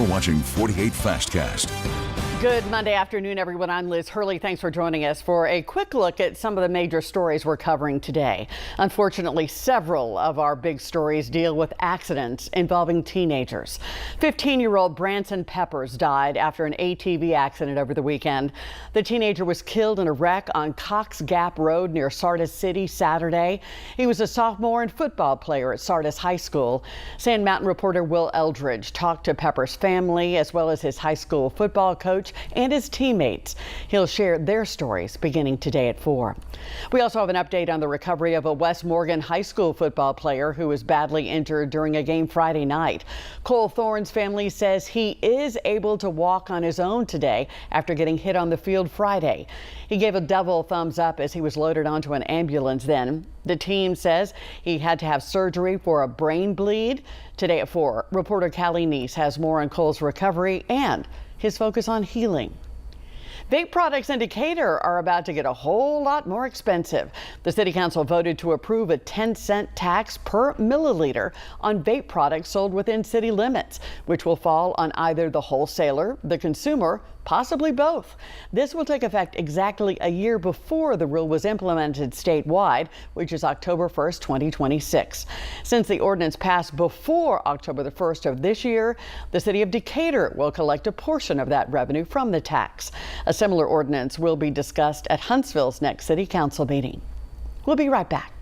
You're watching 48 FastCast. Good Monday afternoon, everyone. I'm Liz Hurley. Thanks for joining us for a quick look at some of the major stories we're covering today. Unfortunately, several of our big stories deal with accidents involving teenagers. 15-year-old Branson Peppers died after an ATV accident over the weekend. The teenager was killed in a wreck on Cox Gap Road near Sardis City Saturday. He was a sophomore and football player at Sardis High School. Sand Mountain reporter Will Eldridge talked to Peppers' family as well as his high school football coach and his teammates. He'll share their stories beginning today at 4. We also have an update on the recovery of a West Morgan High School football player who was badly injured during a game Friday night. Cole Thorne's family says he is able to walk on his own today after getting hit on the field Friday. He gave a double thumbs up as he was loaded onto an ambulance then. The team says he had to have surgery for a brain bleed. Today at 4, reporter Callie Neese has more on Cole's recovery and his focus on healing. Vape products in Decatur are about to get a whole lot more expensive. The city council voted to approve a 10-cent tax per milliliter on vape products sold within city limits, which will fall on either the wholesaler, the consumer, possibly both. This will take effect exactly a year before the rule was implemented statewide, which is October 1st, 2026. Since the ordinance passed before October the 1st of this year, the city of Decatur will collect a portion of that revenue from the tax. A similar ordinance will be discussed at Huntsville's next city council meeting. We'll be right back.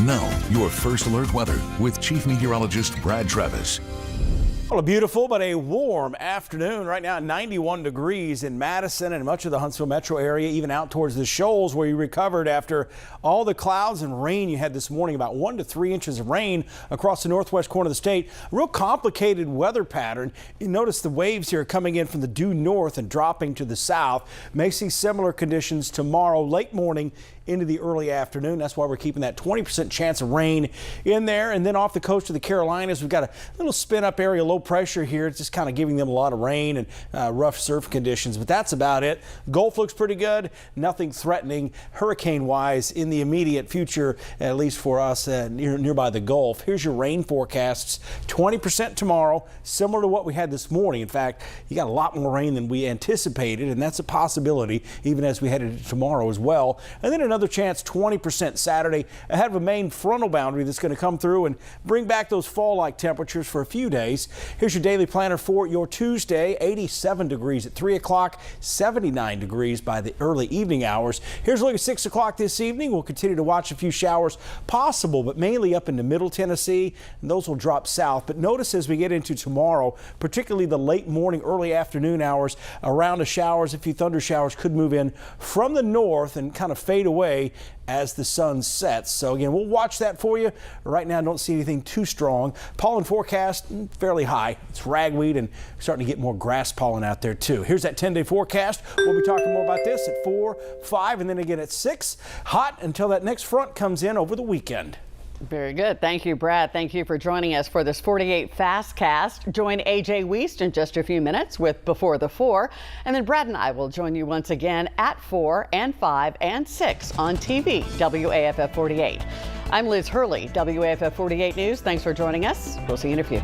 Now, your first alert weather with Chief Meteorologist Brad Travis. Well, a beautiful but a warm afternoon. Right now, 91 degrees in Madison and much of the Huntsville metro area, even out towards the Shoals, where you recovered after all the clouds and rain you had this morning. About 1 to 3 inches of rain across the northwest corner of the state. A real complicated weather pattern. You notice the waves here coming in from the due north and dropping to the south. May see similar conditions tomorrow, late morning into the early afternoon. That's why we're keeping that 20% chance of rain in there. And then off the coast of the Carolinas, we've got a little spin up area, low pressure here. It's just kind of giving them a lot of rain and rough surf conditions, but that's about it. Gulf looks pretty good. Nothing threatening hurricane wise in the immediate future, at least for us nearby the Gulf. Here's your rain forecasts. 20% tomorrow, similar to what we had this morning. In fact, you got a lot more rain than we anticipated, and that's a possibility even as we head into tomorrow as well. And then another chance, 20% Saturday, ahead of a main frontal boundary that's going to come through and bring back those fall-like temperatures for a few days. Here's your daily planner for your Tuesday. 87 degrees at 3 o'clock, 79 degrees by the early evening hours. Here's a look at 6 o'clock this evening. We'll continue to watch a few showers possible, but mainly up into middle Tennessee, and those will drop south. But notice as we get into tomorrow, particularly the late morning, early afternoon hours, a round of showers, a few thunder showers could move in from the north and kind of fade away as the sun sets. So again, we'll watch that for you. Right now, don't see anything too strong. Pollen forecast fairly high. It's ragweed and starting to get more grass pollen out there too. Here's that 10-day forecast. We'll be talking more about this at 4, 5, and then again at 6. Hot until that next front comes in over the weekend. Very good. Thank you, Brad. Thank you for joining us for this 48 FastCast. Join AJ Wiest in just a few minutes with Before the 4. And then Brad and I will join you once again at 4 and 5 and 6 on TV, WAFF 48. I'm Liz Hurley, WAFF 48 News. Thanks for joining us. We'll see you in a few.